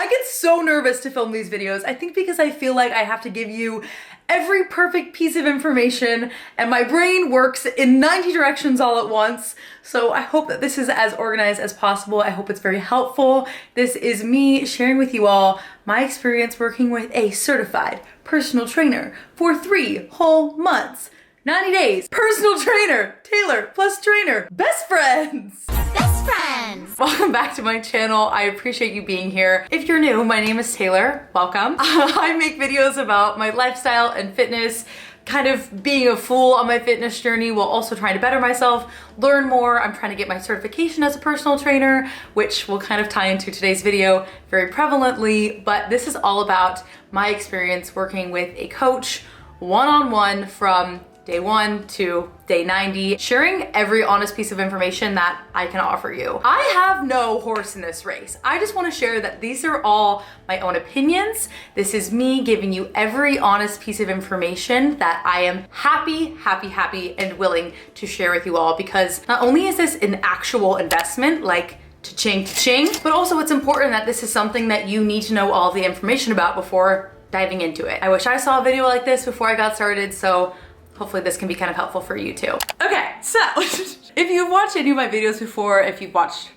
I get so nervous to film these videos. I think because I feel like I have to give you every perfect piece of information and my brain works in 90 directions all at once. So I hope that this is as organized as possible. I hope it's very helpful. This is me sharing with you all my experience working with a certified personal trainer for 3 whole months. 90 days, personal trainer, Taylor plus trainer, best friends. Best friends. Welcome back to my channel. I appreciate you being here. If you're new, my name is Taylor. Welcome. I make videos about my lifestyle and fitness, kind of being a fool on my fitness journey while also trying to better myself, learn more. I'm trying to get my certification as a personal trainer, which will kind of tie into today's video very prevalently, but this is all about my experience working with a coach one-on-one from day 1 to day 90, sharing every honest piece of information that I can offer you. I have no horse in this race. I just want to share that these are all my own opinions. This is me giving you every honest piece of information that I am happy and willing to share with you all, because not only is this an actual investment, like cha-ching, but also it's important that this is something that you need to know all the information about before diving into it. I wish I saw a video like this before I got started, so hopefully this can be kind of helpful for you too. Okay, so if you've watched any of my videos before, if you've watched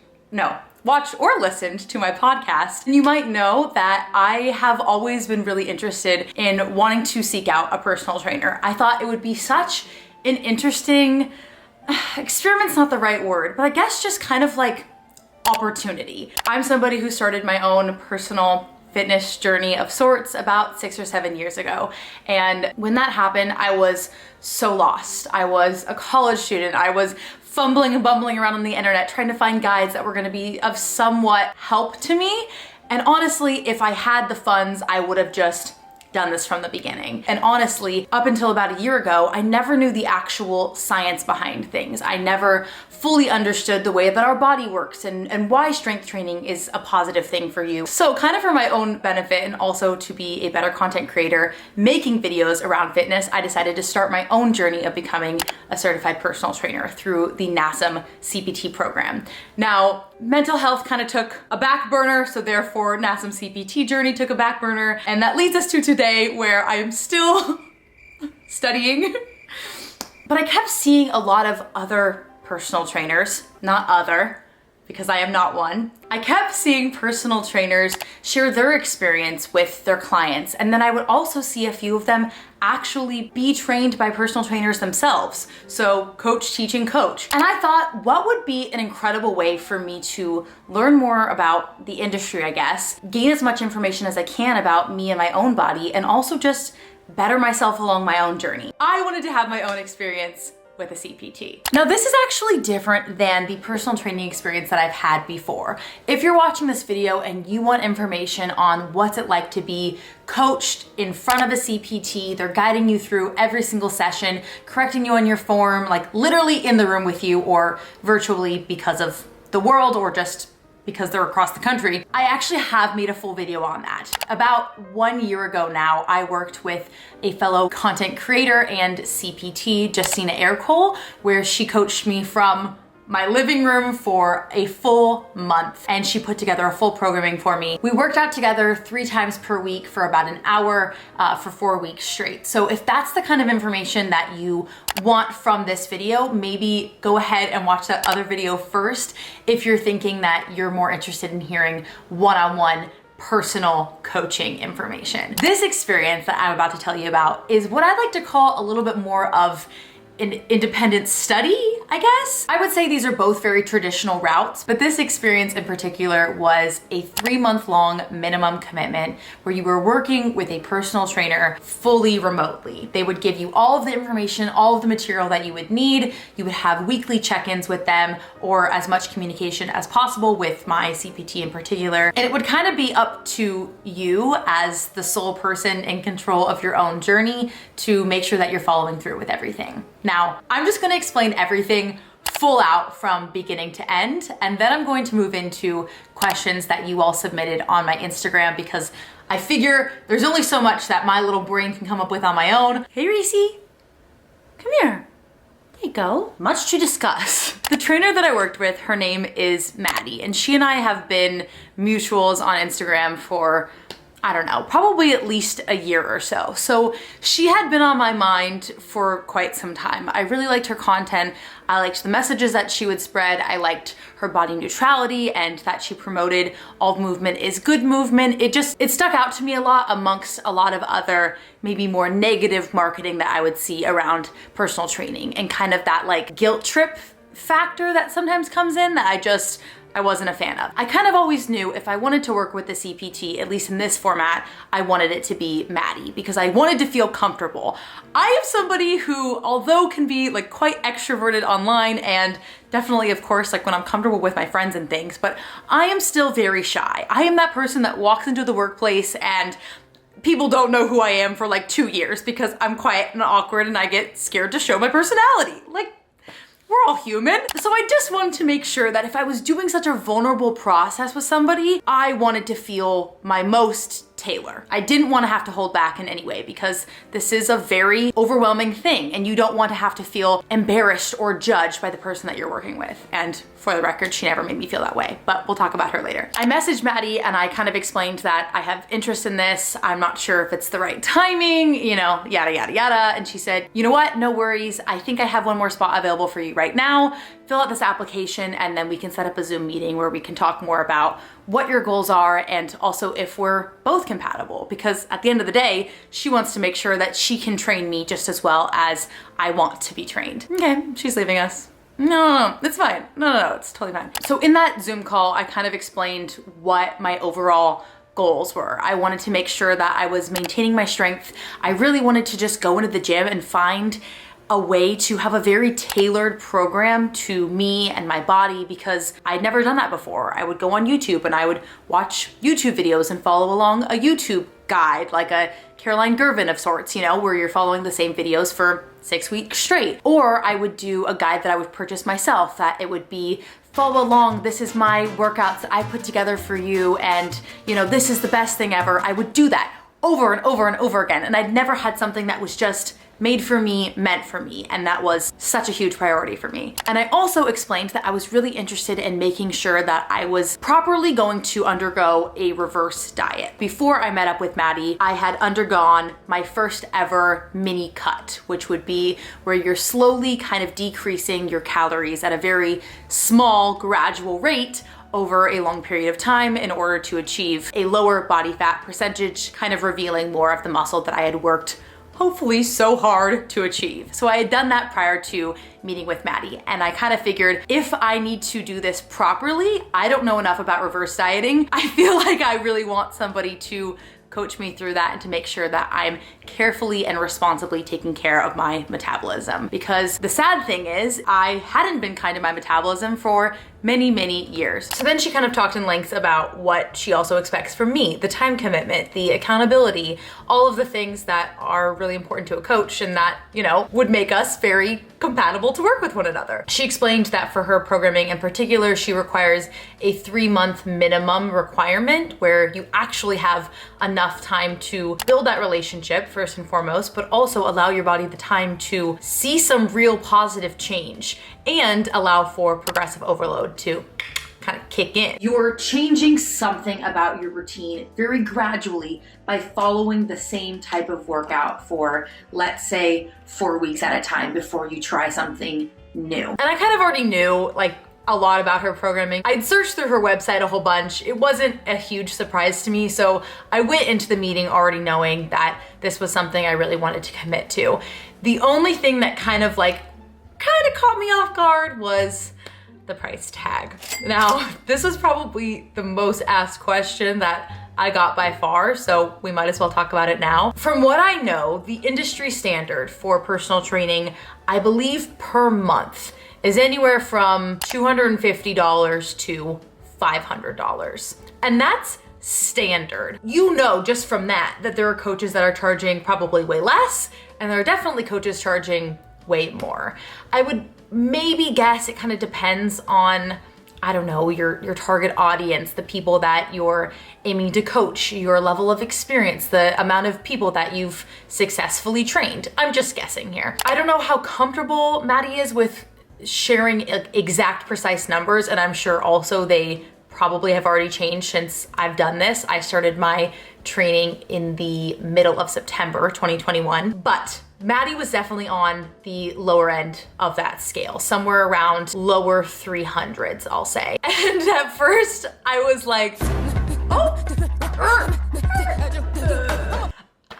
or listened to my podcast, then you might know that I have always been really interested in wanting to seek out a personal trainer. I thought it would be such an interesting, experiment's not the right word, but I guess just kind of like opportunity. I'm somebody who started my own personal fitness journey of sorts about 6 or 7 years ago. And when that happened, I was so lost. I was a college student. I was fumbling and bumbling around on the internet trying to find guides that were gonna be of somewhat help to me. And honestly, if I had the funds, I would have just done this from the beginning. And honestly, up until about a year ago, I never knew the actual science behind things. I never fully understood the way that our body works and why strength training is a positive thing for you. So kind of for my own benefit and also to be a better content creator making videos around fitness, I decided to start my own journey of becoming a certified personal trainer through the NASM CPT program. Now, mental health kind of took a back burner, so therefore NASM CPT journey took a back burner, and that leads us to today where I am still studying. But I kept seeing a lot of other personal trainers, not other, because I am not one. I kept seeing personal trainers share their experience with their clients, and then I would also see a few of them actually be trained by personal trainers themselves. So coach teaching coach. And I thought, what would be an incredible way for me to learn more about the industry, I guess, gain as much information as I can about me and my own body, and also just better myself along my own journey. I wanted to have my own experience with a CPT. Now this is actually different than the personal training experience that I've had before. If you're watching this video and you want information on what's it like to be coached in front of a CPT, they're guiding you through every single session, correcting you on your form, like literally in the room with you or virtually because of the world or just because they're across the country, I actually have made a full video on that. About 1 year ago now, I worked with a fellow content creator and CPT, Justina Aircole, where she coached me from my living room for a full month, and she put together a full programming for me. We worked out together 3 times per week for about an hour for 4 weeks straight. So if that's the kind of information that you want from this video, maybe go ahead and watch that other video first if you're thinking that you're more interested in hearing one-on-one personal coaching information. This experience that I'm about to tell you about is what I like to call a little bit more of an independent study, I guess. I would say these are both very traditional routes, but this experience in particular was a 3-month-long minimum commitment where you were working with a personal trainer fully remotely. They would give you all of the information, all of the material that you would need. You would have weekly check-ins with them or as much communication as possible with my CPT in particular. And it would kind of be up to you as the sole person in control of your own journey to make sure that you're following through with everything. Now, I'm just gonna explain everything full out from beginning to end, and then I'm going to move into questions that you all submitted on my Instagram because I figure there's only so much that my little brain can come up with on my own. Hey, Reese, come here. There you go. Much to discuss. The trainer that I worked with, her name is Maddie, and she and I have been mutuals on Instagram for, I don't know, probably at least a year or so. So she had been on my mind for quite some time. I really liked her content. I liked the messages that she would spread. I liked her body neutrality and that she promoted all movement is good movement. It stuck out to me a lot amongst a lot of other maybe more negative marketing that I would see around personal training, and kind of that like guilt trip factor that sometimes comes in that I wasn't a fan of. I kind of always knew if I wanted to work with the CPT, at least in this format, I wanted it to be Maddie because I wanted to feel comfortable. I am somebody who, although can be like quite extroverted online and definitely, of course, like when I'm comfortable with my friends and things, but I am still very shy. I am that person that walks into the workplace and people don't know who I am for like 2 years because I'm quiet and awkward and I get scared to show my personality. Like, we're all human. So I just wanted to make sure that if I was doing such a vulnerable process with somebody, I wanted to feel my most Taylor. I didn't want to have to hold back in any way because this is a very overwhelming thing and you don't want to have to feel embarrassed or judged by the person that you're working with. And for the record, she never made me feel that way, but we'll talk about her later. I messaged Maddie and I kind of explained that I have interest in this. I'm not sure if it's the right timing, you know, yada, yada, yada. And she said, you know what? No worries. I think I have one more spot available for you right now. Fill out this application and then we can set up a Zoom meeting where we can talk more about what your goals are and also if we're both compatible, because at the end of the day, she wants to make sure that she can train me just as well as I want to be trained. Okay, she's leaving us. No, it's fine. No, it's totally fine. So in that Zoom call, I kind of explained what my overall goals were. I wanted to make sure that I was maintaining my strength. I really wanted to just go into the gym and find a way to have a very tailored program to me and my body because I'd never done that before. I would go on YouTube and I would watch YouTube videos and follow along a YouTube guide, like a Caroline Gervin of sorts, you know, where you're following the same videos for 6 weeks straight. Or I would do a guide that I would purchase myself, that it would be follow along, this is my workouts that I put together for you, and you know, this is the best thing ever. I would do that over and over and over again. And I'd never had something that was just made for me, meant for me, and that was such a huge priority for me. And I also explained that I was really interested in making sure that I was properly going to undergo a reverse diet. Before I met up with Maddie, I had undergone my first ever mini cut, which would be where you're slowly kind of decreasing your calories at a very small, gradual rate over a long period of time in order to achieve a lower body fat percentage, kind of revealing more of the muscle that I had worked hopefully so hard to achieve. So I had done that prior to meeting with Maddie, and I kind of figured if I need to do this properly, I don't know enough about reverse dieting. I feel like I really want somebody to coach me through that and to make sure that I'm carefully and responsibly taking care of my metabolism. Because the sad thing is I hadn't been kind to my metabolism for many years. So then she kind of talked in length about what she also expects from me, the time commitment, the accountability, all of the things that are really important to a coach and that, you know, would make us very compatible to work with one another. She explained that for her programming in particular, she requires a 3-month minimum requirement where you actually have enough time to build that relationship first and foremost, but also allow your body the time to see some real positive change and allow for progressive overload to kind of kick in. You're changing something about your routine very gradually by following the same type of workout for, let's say, 4 weeks at a time before you try something new. And I kind of already knew like a lot about her programming. I'd searched through her website a whole bunch. It wasn't a huge surprise to me, so I went into the meeting already knowing that this was something I really wanted to commit to. The only thing that kind of caught me off guard was the price tag. Now, this was probably the most asked question that I got by far, so we might as well talk about it now. From what I know, the industry standard for personal training, I believe per month, is anywhere from $250 to $500. And that's standard. You know just from that there are coaches that are charging probably way less, and there are definitely coaches charging way more. I would maybe guess it kind of depends on I don't know, your target audience, the people that you're aiming to coach, your level of experience, the amount of people that you've successfully trained. I'm just guessing here. I don't know how comfortable Maddie is with sharing exact precise numbers, and I'm sure also they probably have already changed since I've done this. I started my training in the middle of September 2021, but Maddie was definitely on the lower end of that scale, somewhere around lower 300s, I'll say. And at first I was like, oh,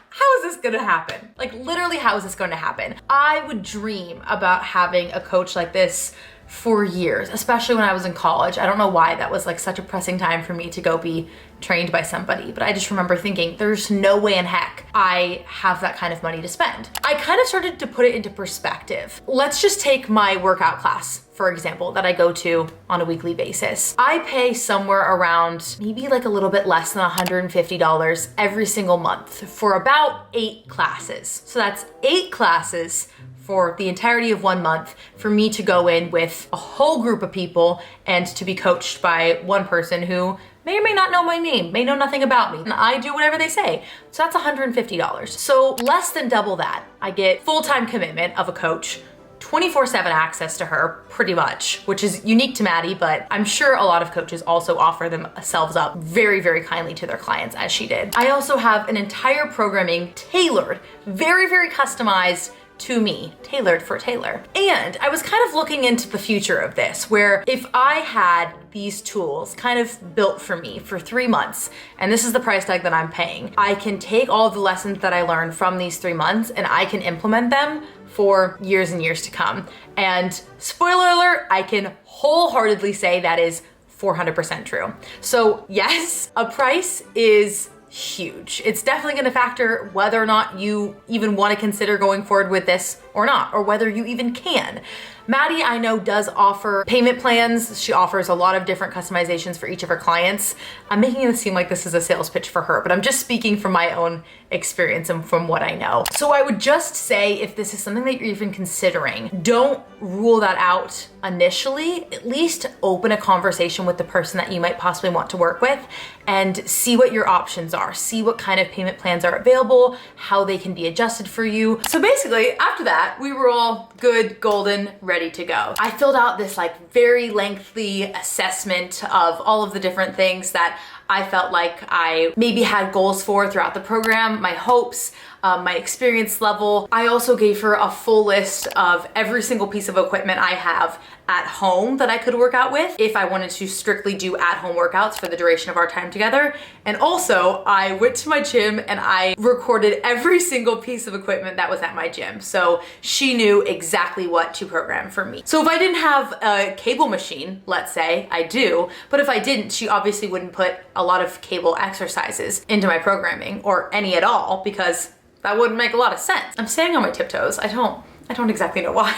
how is this gonna happen? Like literally, how is this gonna happen? I would dream about having a coach like this for years, especially when I was in college. I don't know why that was like such a pressing time for me to go be trained by somebody, but I just remember thinking there's no way in heck I have that kind of money to spend. I kind of started to put it into perspective. Let's just take my workout class, for example, that I go to on a weekly basis. I pay somewhere around maybe like a little bit less than $150 every single month for about 8 classes. So that's 8 classes for the entirety of 1 month for me to go in with a whole group of people and to be coached by one person who may or may not know my name, may know nothing about me, and I do whatever they say. So that's $150. So less than double that. I get full-time commitment of a coach, 24/7 access to her, pretty much, which is unique to Maddie, but I'm sure a lot of coaches also offer themselves up very, very kindly to their clients, as she did. I also have an entire programming tailored, very, very customized to me, tailored for Taylor. And I was kind of looking into the future of this, where if I had these tools kind of built for me for 3 months, and this is the price tag that I'm paying, I can take all of the lessons that I learned from these 3 months and I can implement them for years and years to come. And spoiler alert, I can wholeheartedly say that is 400% true. So yes, a price is huge. It's definitely going to factor whether or not you even want to consider going forward with this or not, or whether you even can. Maddie, I know, does offer payment plans. She offers a lot of different customizations for each of her clients. I'm making it seem like this is a sales pitch for her, but I'm just speaking from my own experience and from what I know. So I would just say, if this is something that you're even considering, don't rule that out initially. At least open a conversation with the person that you might possibly want to work with and see what your options are. See what kind of payment plans are available, how they can be adjusted for you. So basically, after that, we were all good, golden, ready to go. I filled out this like very lengthy assessment of all of the different things that I felt like I maybe had goals for throughout the program, my hopes, my experience level. I also gave her a full list of every single piece of equipment I have at home that I could work out with if I wanted to strictly do at-home workouts for the duration of our time together. And also, I went to my gym and I recorded every single piece of equipment that was at my gym. So she knew exactly what to program for me. So if I didn't have a cable machine, let's say, I do, but if I didn't, she obviously wouldn't put a lot of cable exercises into my programming, or any at all, because that wouldn't make a lot of sense. I'm staying on my tiptoes. I don't exactly know why.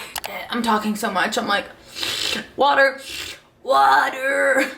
I'm talking so much. I'm like, water.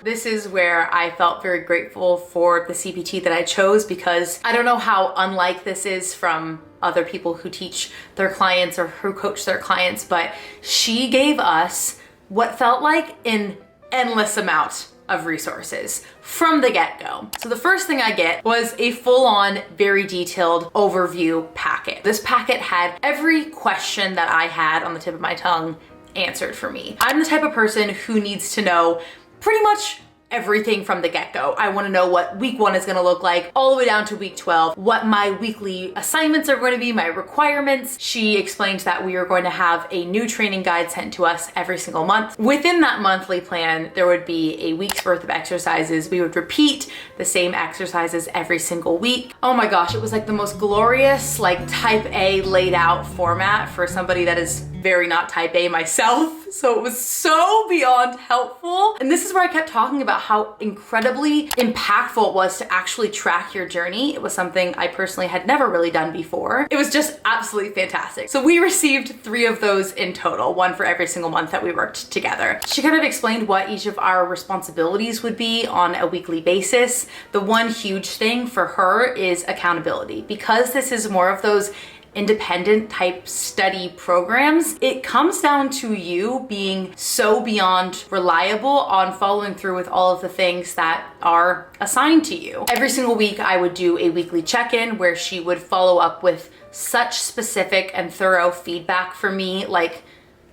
This is where I felt very grateful for the CPT that I chose, because I don't know how unlike this is from other people who teach their clients or who coach their clients, but she gave us what felt like an endless amount of resources from the get-go. So the first thing I get was a full-on, very detailed overview packet. This packet had every question that I had on the tip of my tongue answered for me. I'm the type of person who needs to know pretty much everything from the get-go. I want to know what week 1 is going to look like all the way down to week 12, what my weekly assignments are going to be, my requirements. She explained that we are going to have a new training guide sent to us every single month. Within that monthly plan, there would be a week's worth of exercises. We would repeat the same exercises every single week. Oh my gosh, it was like the most glorious, like type A laid out format for somebody that is very not type A myself. So it was so beyond helpful. And this is where I kept talking about how incredibly impactful it was to actually track your journey. It was something I personally had never really done before. It was just absolutely fantastic. So we received 3 of those in total, 1 for every single month that we worked together. She kind of explained what each of our responsibilities would be on a weekly basis. The one huge thing for her is accountability, because this is more of those independent type study programs, it comes down to you being so beyond reliable on following through with all of the things that are assigned to you. Every single week, I would do a weekly check-in where she would follow up with such specific and thorough feedback for me, like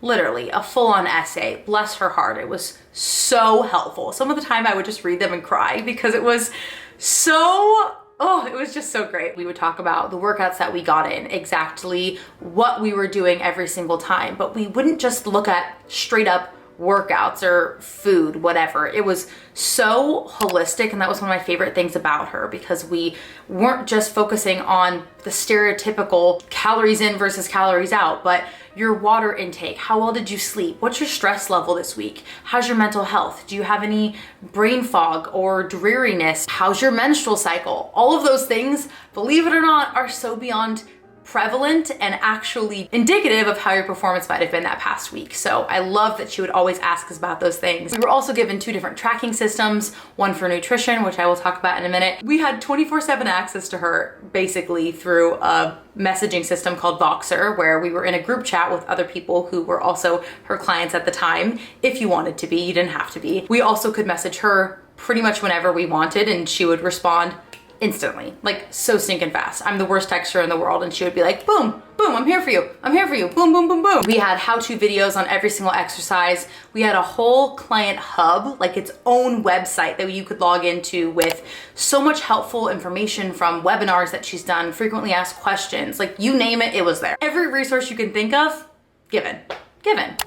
literally a full-on essay. Bless her heart. It was so helpful. Some of the time I would just read them and cry because it was it was just so great. We would talk about the workouts that we got in, exactly what we were doing every single time, but we wouldn't just look at straight up workouts or food, whatever. It was so holistic, and that was one of my favorite things about her, because we weren't just focusing on the stereotypical calories in versus calories out, but your water intake. How well did you sleep? What's your stress level this week? How's your mental health? Do you have any brain fog or dreariness? How's your menstrual cycle? All of those things, believe it or not, are so beyond prevalent and actually indicative of how your performance might have been that past week. So I love that she would always ask us about those things. We were also given 2 different tracking systems, one for nutrition, which I will talk about in a minute. We had 24/7 access to her basically through a messaging system called Voxer, where we were in a group chat with other people who were also her clients at the time. If you wanted to be, you didn't have to be. We also could message her pretty much whenever we wanted, and she would respond instantly, like so stinking fast. I'm the worst texter in the world, and she would be like, boom, boom, I'm here for you. I'm here for you. Boom, boom, boom, boom. We had how-to videos on every single exercise. We had a whole client hub, like its own website that you could log into with so much helpful information from webinars that she's done, frequently asked questions, like you name it, it was there. Every resource you can think of, given.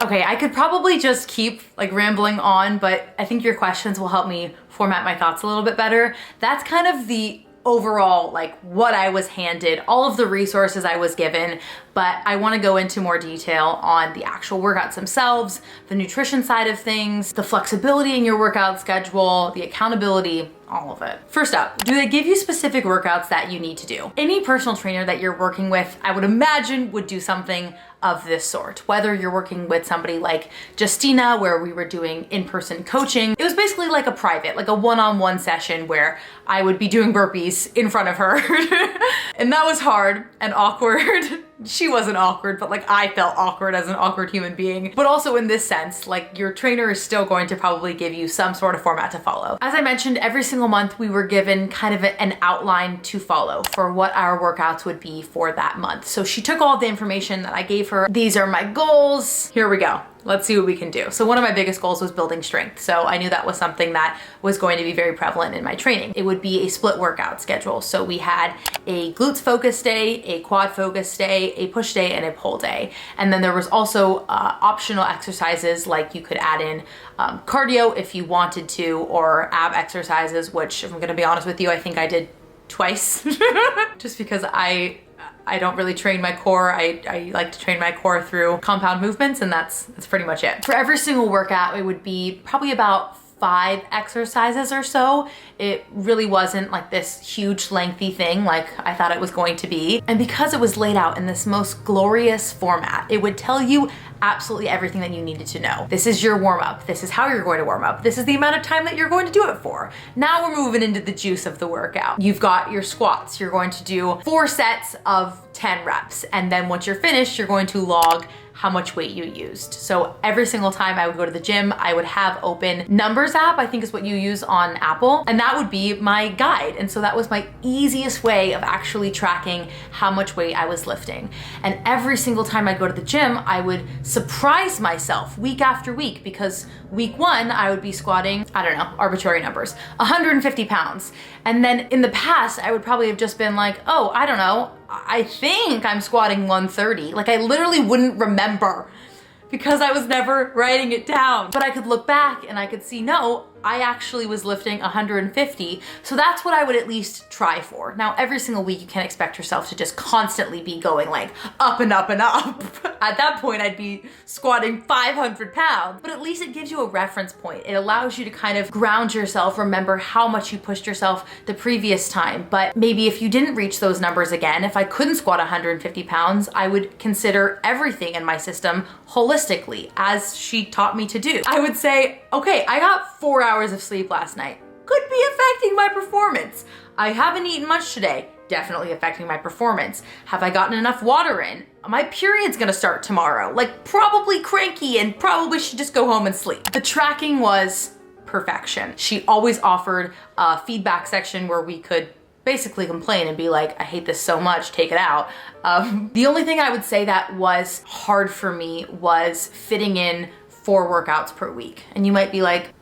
Okay, I could probably just keep like rambling on, but I think your questions will help me format my thoughts a little bit better. That's kind of the overall, like what I was handed, all of the resources I was given, but I want to go into more detail on the actual workouts themselves, the nutrition side of things, the flexibility in your workout schedule, the accountability, all of it. First up, do they give you specific workouts that you need to do? Any personal trainer that you're working with, I would imagine, would do something of this sort. Whether you're working with somebody like Justina, where we were doing in-person coaching, it was basically like a private, like a one-on-one session where I would be doing burpees in front of her. And that was hard and awkward. She wasn't awkward, but like I felt awkward as an awkward human being. But also in this sense, like your trainer is still going to probably give you some sort of format to follow. As I mentioned, every single month we were given kind of an outline to follow for what our workouts would be for that month. So she took all the information that I gave her. These are my goals. Here we go. Let's see what we can do. So one of my biggest goals was building strength. So I knew that was something that was going to be very prevalent in my training. It would be a split workout schedule. So we had a glutes focus day, a quad focus day, a push day, and a pull day. And then there was also optional exercises, like you could add in cardio if you wanted to, or ab exercises, which if I'm gonna be honest with you, I think I did twice just because I don't really train my core. I like to train my core through compound movements, and that's pretty much it. For every single workout, it would be probably about 5 exercises or so. It really wasn't like this huge lengthy thing like I thought it was going to be. And because it was laid out in this most glorious format, it would tell you absolutely everything that you needed to know. This is your warm up. This is how you're going to warm up. This is the amount of time that you're going to do it for. Now we're moving into the juice of the workout. You've got your squats. You're going to do 4 sets of 10 reps. And then once you're finished, you're going to log how much weight you used. So every single time I would go to the gym, I would have open Numbers app, I think is what you use on Apple. And that would be my guide. And so that was my easiest way of actually tracking how much weight I was lifting. And every single time I go to the gym, I would surprise myself week after week, because week 1, I would be squatting, I don't know, arbitrary numbers, 150 pounds. And then in the past, I would probably have just been like, oh, I don't know, I think I'm squatting 130. Like I literally wouldn't remember because I was never writing it down. But I could look back and I could see, no, I actually was lifting 150. So that's what I would at least try for. Now, every single week you can't expect yourself to just constantly be going like up and up and up. At that point, I'd be squatting 500 pounds, but at least it gives you a reference point. It allows you to kind of ground yourself, remember how much you pushed yourself the previous time. But maybe if you didn't reach those numbers again, if I couldn't squat 150 pounds, I would consider everything in my system holistically, as she taught me to do. I would say, okay, I got 4 hours of sleep last night. Could be affecting my performance. I haven't eaten much today. definitely affecting my performance. Have I gotten enough water in? My period's gonna start tomorrow. Like, probably cranky and probably should just go home and sleep. The tracking was perfection. She always offered a feedback section where we could basically complain and be like, I hate this so much, take it out. The only thing I would say that was hard for me was fitting in 4 workouts per week. And you might be like,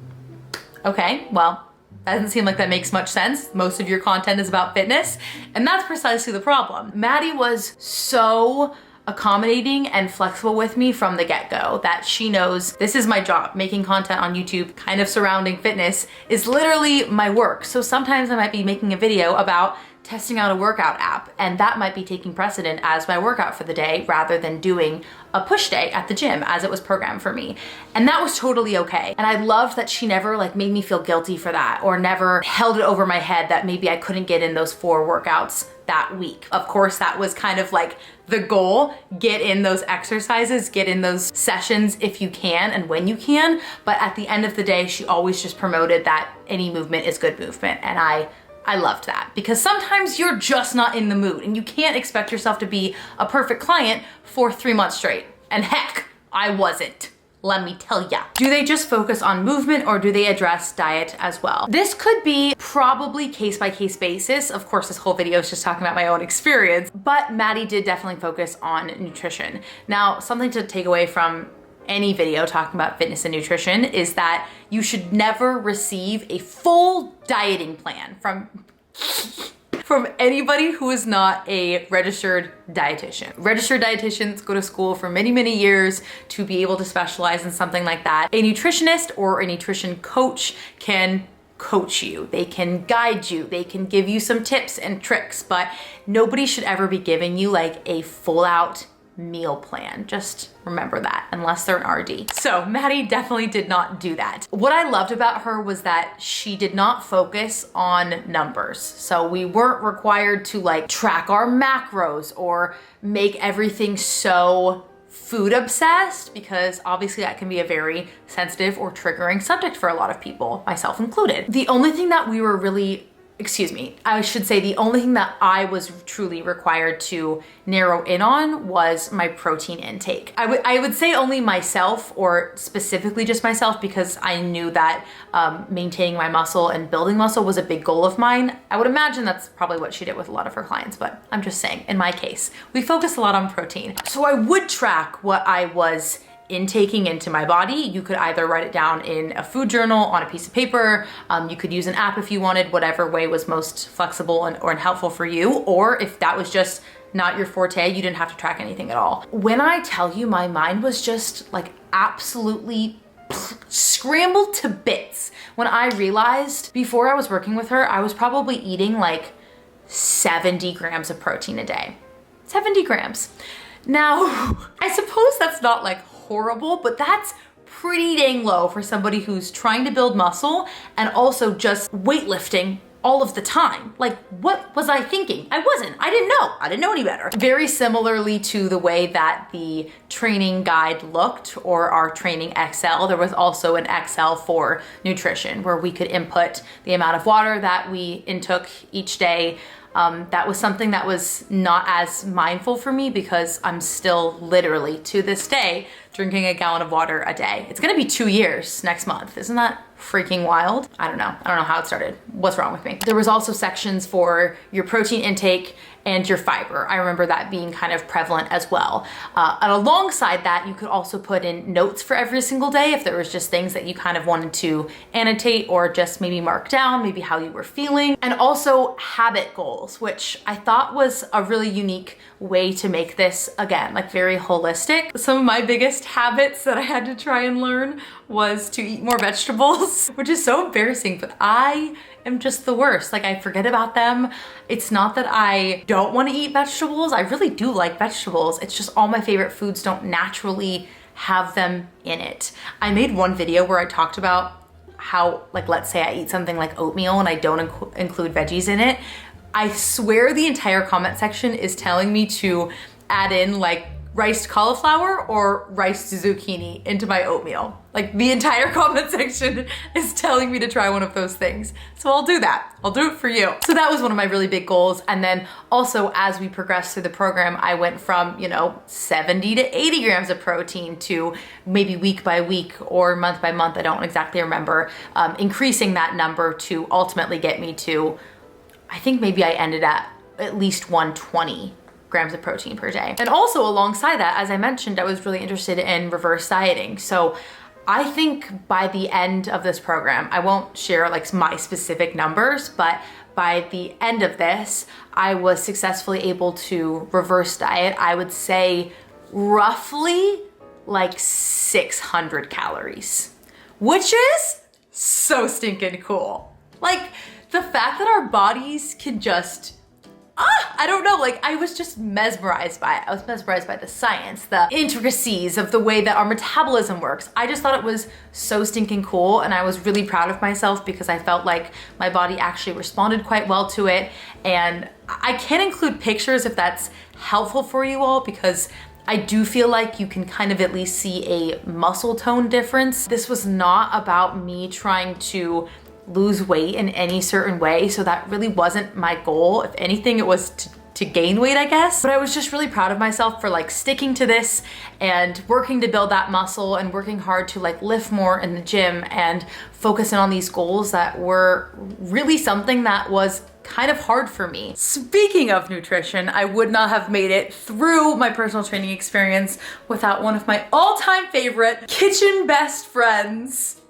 okay, well, that doesn't seem like that makes much sense. Most of your content is about fitness, and that's precisely the problem. Maddie was so accommodating and flexible with me from the get-go that she knows this is my job. Making content on YouTube kind of surrounding fitness is literally my work. So sometimes I might be making a video about testing out a workout app, and that might be taking precedent as my workout for the day rather than doing a push day at the gym as it was programmed for me. And that was totally okay. And I loved that she never like made me feel guilty for that or never held it over my head that maybe I couldn't get in those 4 workouts that week. Of course, that was kind of like the goal, get in those exercises, get in those sessions if you can and when you can. But at the end of the day, she always just promoted that any movement is good movement. And I loved that because sometimes you're just not in the mood and you can't expect yourself to be a perfect client for 3 months straight. And heck, I wasn't. Let me tell ya. Do they just focus on movement or do they address diet as well? This could be probably case by case basis. Of course, this whole video is just talking about my own experience, but Maddie did definitely focus on nutrition. Now, something to take away from any video talking about fitness and nutrition is that you should never receive a full dieting plan from anybody who is not a registered dietitian. Registered dietitians go to school for many, many years to be able to specialize in something like that. A nutritionist or a nutrition coach can coach you, they can guide you, they can give you some tips and tricks, but nobody should ever be giving you like a full out meal plan. Just remember that, unless they're an RD. So Maddie definitely did not do that. What I loved about her was that she did not focus on numbers. So we weren't required to like track our macros or make everything so food obsessed, because obviously that can be a very sensitive or triggering subject for a lot of people, myself included. The only thing that we were really I should say the only thing that I was truly required to narrow in on was my protein intake. I would say only myself, or specifically just myself, because I knew that maintaining my muscle and building muscle was a big goal of mine. I would imagine that's probably what she did with a lot of her clients, but I'm just saying, in my case, we focused a lot on protein. So I would track what I was intaking into my body. You could either write it down in a food journal on a piece of paper. You could use an app if you wanted, whatever way was most flexible or helpful for you. Or if that was just not your forte, you didn't have to track anything at all. When I tell you, my mind was just like absolutely scrambled to bits when I realized before I was working with her, I was probably eating like 70 grams of protein a day. 70 grams. Now, I suppose that's not like horrible, but that's pretty dang low for somebody who's trying to build muscle and also just weightlifting all of the time. Like, what was I thinking? I didn't know any better. Very similarly to the way that the training guide looked, or our training Excel, there was also an Excel for nutrition where we could input the amount of water that we intook each day. That was something that was not as mindful for me because I'm still literally to this day drinking a gallon of water a day. It's gonna be 2 years next month. Isn't that freaking wild? I don't know how it started. What's wrong with me? There was also sections for your protein intake and your fiber. I remember that being kind of prevalent as well. And alongside that, you could also put in notes for every single day if there was just things that you kind of wanted to annotate or just maybe mark down, maybe how you were feeling. And also habit goals, which I thought was a really unique way to make this, again, like very holistic. Some of my biggest habits that I had to try and learn was to eat more vegetables, which is so embarrassing, but I am just the worst. Like, I forget about them. It's not that I don't want to eat vegetables. I really do like vegetables. It's just all my favorite foods don't naturally have them in it. I made one video where I talked about how, like, let's say I eat something like oatmeal and I don't include veggies in it. I swear the entire comment section is telling me to add in like riced cauliflower or riced zucchini into my oatmeal. Like the entire comment section is telling me to try one of those things. So I'll do that. I'll do it for you. So that was one of my really big goals. And then also as we progressed through the program, I went from, 70 to 80 grams of protein to maybe week by week or month by month, I don't exactly remember, increasing that number to ultimately get me to, I think maybe I ended at least 120 grams of protein per day. And also alongside that, as I mentioned, I was really interested in reverse dieting. So I think by the end of this program, I won't share like my specific numbers, but by the end of this, I was successfully able to reverse diet, I would say roughly like 600 calories, which is so stinking cool. Like the fact that our bodies can just I don't know, like I was just mesmerized by it. I was mesmerized by the science, the intricacies of the way that our metabolism works. I just thought it was so stinking cool, and I was really proud of myself because I felt like my body actually responded quite well to it. And I can include pictures if that's helpful for you all, because I do feel like you can kind of at least see a muscle tone difference. This was not about me trying to lose weight in any certain way, so that really wasn't my goal. If anything, it was to gain weight, I guess. But I was just really proud of myself for like sticking to this and working to build that muscle and working hard to like lift more in the gym and focusing on these goals that were really something that was kind of hard for me. Speaking of nutrition, I would not have made it through my personal training experience without one of my all-time favorite kitchen best friends.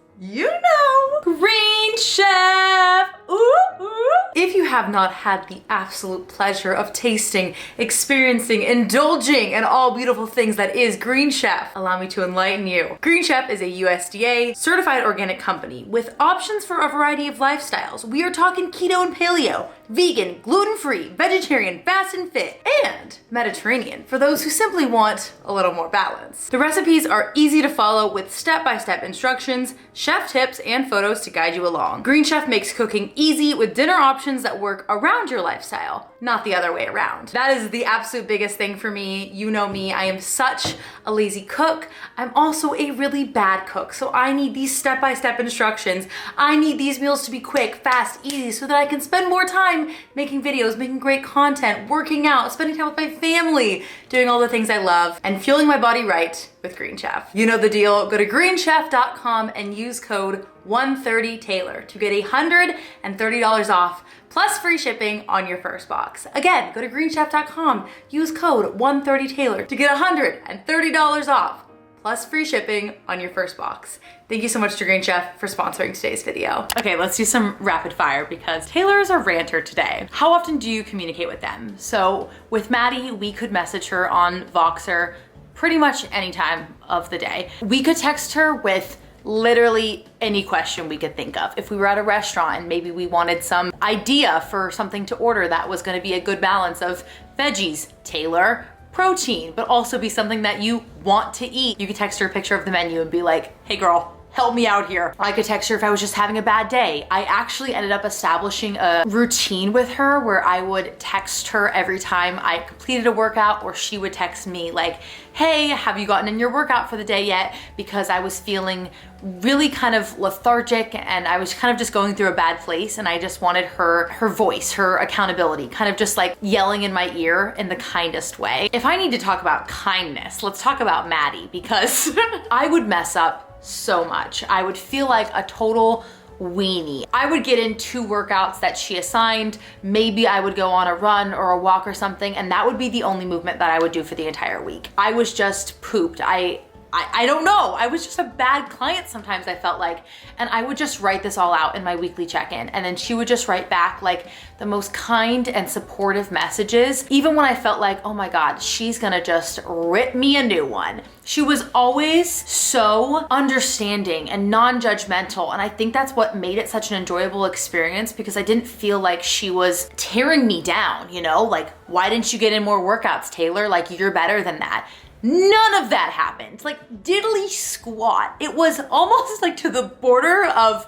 Green Chef! Ooh, ooh. If you have not had the absolute pleasure of tasting, experiencing, indulging in all beautiful things that is Green Chef, allow me to enlighten you. Green Chef is a USDA certified organic company with options for a variety of lifestyles. We are talking keto and paleo, vegan, gluten-free, vegetarian, fast and fit, and Mediterranean for those who simply want a little more balance. The recipes are easy to follow with step-by-step instructions, chef tips, and photos to guide you along. Green Chef makes cooking easy with dinner options that work around your lifestyle, not the other way around. That is the absolute biggest thing for me. You know me, I am such a lazy cook. I'm also a really bad cook, so I need these step-by-step instructions. I need these meals to be quick, fast, easy, so that I can spend more time making videos, making great content, working out, spending time with my family, doing all the things I love, and fueling my body right with Green Chef. You know the deal. Go to greenchef.com and use code 130Taylor to get $130 off plus free shipping on your first box. Again, go to greenchef.com, use code 130Taylor to get $130 off plus free shipping on your first box. Thank you so much to Green Chef for sponsoring today's video. Okay, let's do some rapid fire because Taylor is a ranter today. How often do you communicate with them? So with Maddie, we could message her on Voxer pretty much any time of the day. We could text her with literally any question we could think of. If we were at a restaurant and maybe we wanted some idea for something to order that was gonna be a good balance of veggies, Taylor, protein, but also be something that you want to eat. You could text her a picture of the menu and be like, hey girl, help me out here. I could text her if I was just having a bad day. I actually ended up establishing a routine with her where I would text her every time I completed a workout, or she would text me like, hey, have you gotten in your workout for the day yet? Because I was feeling really kind of lethargic and I was kind of just going through a bad place, and I just wanted her voice, her accountability, kind of just like yelling in my ear in the kindest way. If I need to talk about kindness, let's talk about Maddie, because I would mess up so much. I would feel like a total weenie. I would get in 2 workouts that she assigned. Maybe I would go on a run or a walk or something, and that would be the only movement that I would do for the entire week. I was just pooped. I don't know. I was just a bad client sometimes, I felt like. And I would just write this all out in my weekly check-in. And then she would just write back like the most kind and supportive messages. Even when I felt like, oh my God, she's gonna just rip me a new one. She was always so understanding and non-judgmental. And I think that's what made it such an enjoyable experience, because I didn't feel like she was tearing me down, you know? Like, why didn't you get in more workouts, Taylor? Like, you're better than that. None of that happened. Like, diddly squat. It was almost like to the border of,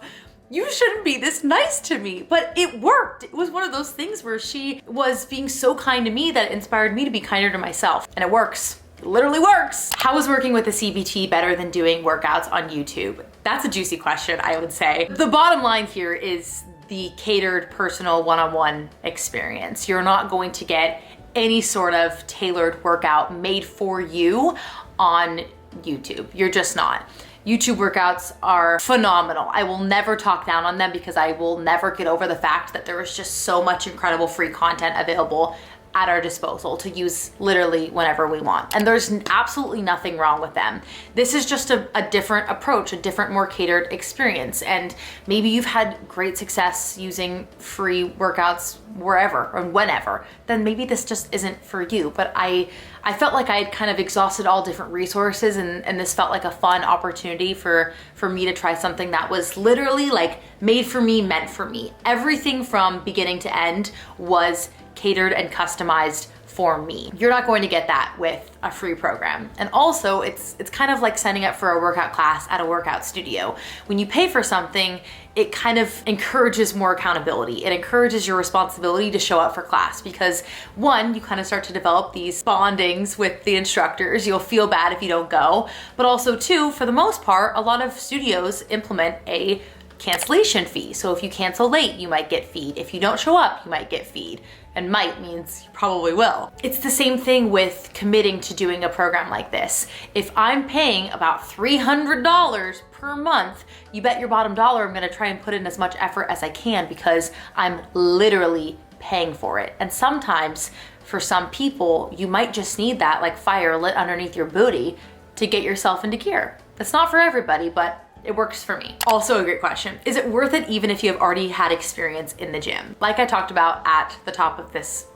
you shouldn't be this nice to me, but it worked. It was one of those things where she was being so kind to me that it inspired me to be kinder to myself, and it works. It literally works. How is working with a CPT better than doing workouts on YouTube? That's a juicy question, I would say. The bottom line here is the catered personal one-on-one experience. You're not going to get any sort of tailored workout made for you on YouTube. You're just not. YouTube workouts are phenomenal. I will never talk down on them because I will never get over the fact that there is just so much incredible free content available at our disposal to use literally whenever we want. And there's absolutely nothing wrong with them. This is just a different approach, a different, more catered experience. And maybe you've had great success using free workouts wherever or whenever, then maybe this just isn't for you. But I felt like I had kind of exhausted all different resources, and this felt like a fun opportunity for me to try something that was literally like made for me, meant for me. Everything from beginning to end was catered and customized for me. You're not going to get that with a free program. And also it's kind of like signing up for a workout class at a workout studio. When you pay for something, it kind of encourages more accountability. It encourages your responsibility to show up for class because one, you kind of start to develop these bondings with the instructors. You'll feel bad if you don't go. But also two, for the most part, a lot of studios implement a cancellation fee. So if you cancel late, you might get feed. If you don't show up, you might get feed. And might means you probably will. It's the same thing with committing to doing a program like this. If I'm paying about $300 per month, you bet your bottom dollar I'm gonna try and put in as much effort as I can because I'm literally paying for it. And sometimes for some people, you might just need that like fire lit underneath your booty to get yourself into gear. It's not for everybody, but it works for me. Also a great question. Is it worth it even if you have already had experience in the gym? Like I talked about at the top of this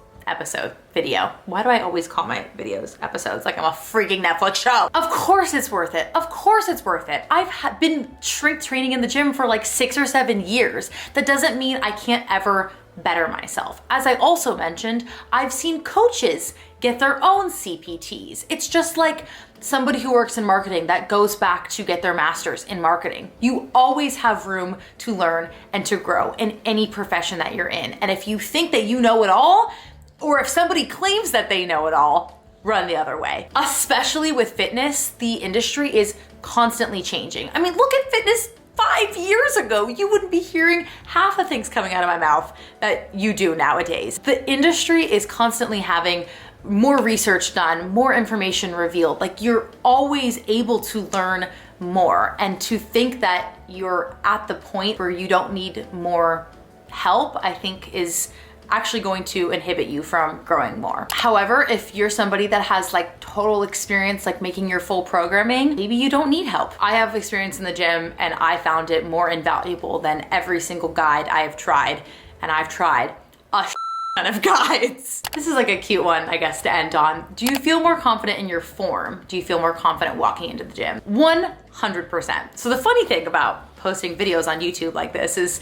video. Why do I always call my videos episodes like I'm a freaking Netflix show? Of course it's worth it. Of course it's worth it. I've been strength training in the gym for like 6 or 7 years. That doesn't mean I can't ever better myself. As I also mentioned, I've seen coaches get their own CPTs. It's just like somebody who works in marketing that goes back to get their master's in marketing. You always have room to learn and to grow in any profession that you're in. And if you think that you know it all, or if somebody claims that they know it all, run the other way. Especially with fitness, the industry is constantly changing. I mean, look at fitness 5 years ago. You wouldn't be hearing half the things coming out of my mouth that you do nowadays. The industry is constantly having more research done, more information revealed. Like you're always able to learn more, and to think that you're at the point where you don't need more help, I think is actually going to inhibit you from growing more. However, if you're somebody that has like total experience, like making your full programming, maybe you don't need help. I have experience in the gym and I found it more invaluable than every single guide I have tried, and I've tried a ton of guides. This is like a cute one, I guess, to end on. Do you feel more confident in your form? Do you feel more confident walking into the gym? 100%. So the funny thing about posting videos on YouTube like this is,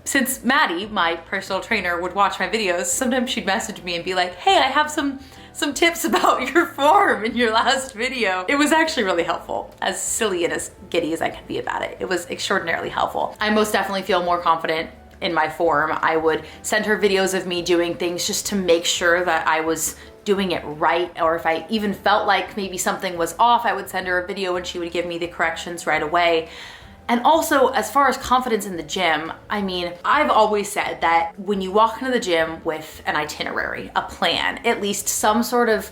since Maddie, my personal trainer, would watch my videos, sometimes she'd message me and be like, hey, I have some tips about your form in your last video. It was actually really helpful. As silly and as giddy as I could be about it, it was extraordinarily helpful. I most definitely feel more confident in my form. I would send her videos of me doing things just to make sure that I was doing it right, or if I even felt like maybe something was off, I would send her a video and she would give me the corrections right away. And also, as far as confidence in the gym, I mean, I've always said that when you walk into the gym with an itinerary, a plan, at least some sort of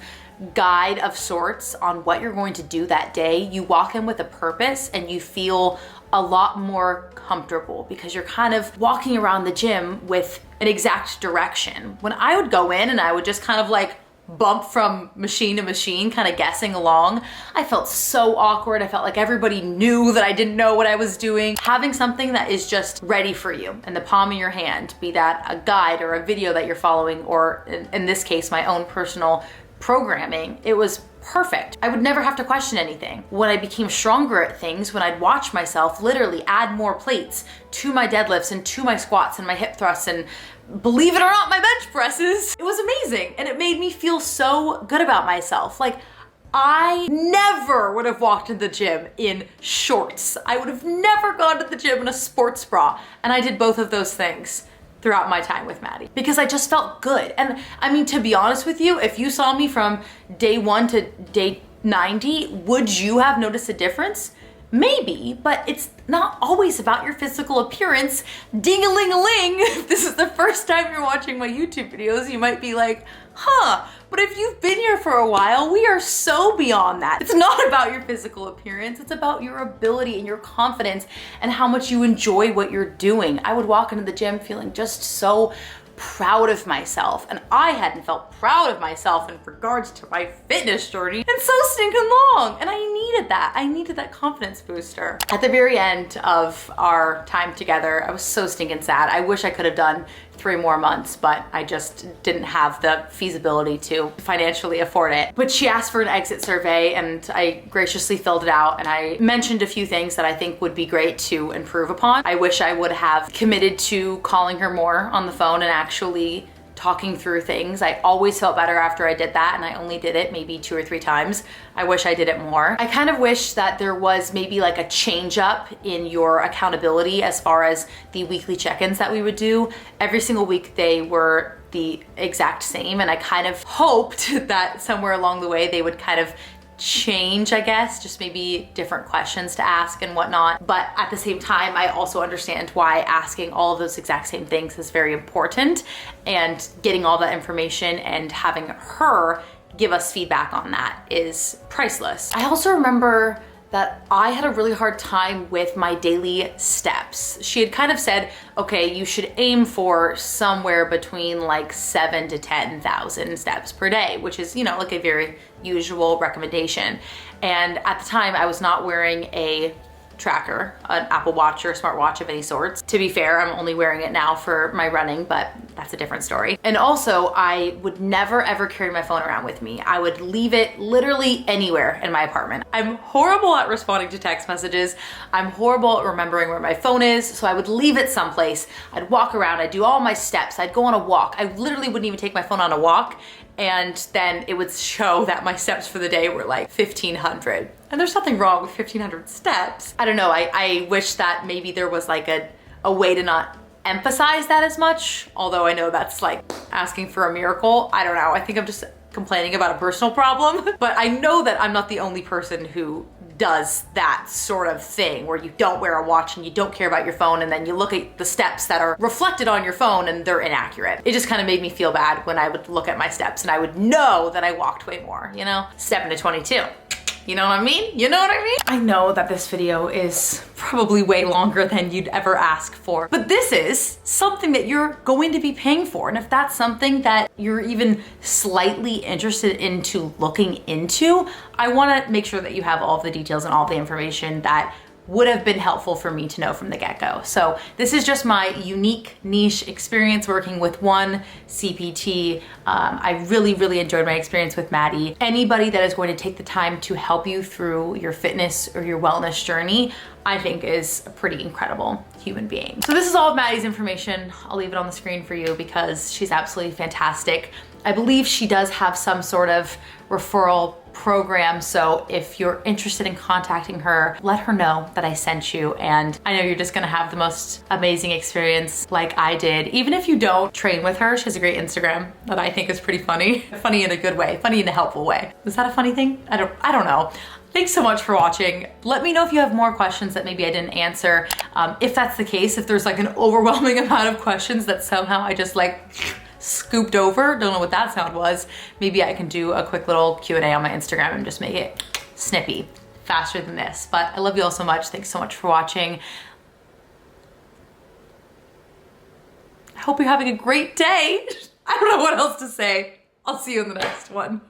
guide of sorts on what you're going to do that day, you walk in with a purpose and you feel a lot more comfortable because you're kind of walking around the gym with an exact direction. When I would go in and I would just kind of like bump from machine to machine, kind of guessing along, I felt so awkward. I felt like everybody knew that I didn't know what I was doing. Having something that is just ready for you in the palm of your hand, be that a guide or a video that you're following, or in this case, my own personal programming, it was perfect. I would never have to question anything. When I became stronger at things, when I'd watch myself literally add more plates to my deadlifts and to my squats and my hip thrusts and, believe it or not, my bench presses, it was amazing. And it made me feel so good about myself. Like, I never would have walked into the gym in shorts. I would have never gone to the gym in a sports bra. And I did both of those things throughout my time with Maddie because I just felt good. And I mean, to be honest with you, if you saw me from day 1 to day 90, would you have noticed a difference? Maybe, but it's not always about your physical appearance. Ding-a-ling-a-ling, if this is the first time you're watching my YouTube videos, you might be like, huh, but if you've been here for a while, we are so beyond that. It's not about your physical appearance, it's about your ability and your confidence and how much you enjoy what you're doing. I would walk into the gym feeling just so proud of myself, and I hadn't felt proud of myself in regards to my fitness journey in so stinking long, and I needed that. I needed that confidence booster. At the very end of our time together, I was so stinking sad. I wish I could have done 3 more months, but I just didn't have the feasibility to financially afford it. But she asked for an exit survey and I graciously filled it out, and I mentioned a few things that I think would be great to improve upon. I wish I would have committed to calling her more on the phone and actually talking through things. I always felt better after I did that, and I only did it maybe 2 or 3 times. I wish I did it more. I kind of wish that there was maybe like a change up in your accountability as far as the weekly check-ins that we would do. Every single week they were the exact same, and I kind of hoped that somewhere along the way they would kind of change, I guess, just maybe different questions to ask and whatnot. But at the same time, I also understand why asking all of those exact same things is very important, and getting all that information and having her give us feedback on that is priceless. I also remember that I had a really hard time with my daily steps. She had kind of said, okay, you should aim for somewhere between like 7,000 to 10,000 steps per day, which is, you know, like a very usual recommendation. And at the time I was not wearing a tracker, an Apple Watch or a smartwatch of any sorts. To be fair, I'm only wearing it now for my running, but that's a different story. And also, I would never ever carry my phone around with me. I would leave it literally anywhere in my apartment. I'm horrible at responding to text messages. I'm horrible at remembering where my phone is, so I would leave it someplace. I'd walk around, I'd do all my steps, I'd go on a walk. I literally wouldn't even take my phone on a walk, and then it would show that my steps for the day were like 1,500. And there's nothing wrong with 1,500 steps. I don't know, I wish that maybe there was like a way to not emphasize that as much, although I know that's like asking for a miracle. I don't know, I think I'm just complaining about a personal problem. But I know that I'm not the only person who does that sort of thing where you don't wear a watch and you don't care about your phone, and then you look at the steps that are reflected on your phone and they're inaccurate. It just kind of made me feel bad when I would look at my steps and I would know that I walked way more, you know? 7 to 22. You know what I mean? You know what I mean? I know that this video is probably way longer than you'd ever ask for, but this is something that you're going to be paying for. And if that's something that you're even slightly interested into looking into, I wanna make sure that you have all of the details and all the information that would have been helpful for me to know from the get-go. So this is just my unique niche experience working with one CPT. I really, really enjoyed my experience with Maddie. Anybody that is going to take the time to help you through your fitness or your wellness journey, I think is a pretty incredible human being. So this is all of Maddie's information. I'll leave it on the screen for you because she's absolutely fantastic. I believe she does have some sort of referral program, so if you're interested in contacting her, let her know that I sent you, and I know you're just gonna have the most amazing experience like I did. Even if you don't train with her, she has a great Instagram that I think is pretty funny. Funny in a good way, funny in a helpful way. Is that a funny thing? I don't know. Thanks so much for watching. Let me know if you have more questions that maybe I didn't answer. If that's the case, if there's like an overwhelming amount of questions that somehow I just like scooped over, don't know what that sound was, maybe I can do a quick little Q&A on my Instagram and just make it snippy, faster than this. But I love you all so much. Thanks so much for watching. I hope you're having a great day. I don't know what else to say. I'll see you in the next one.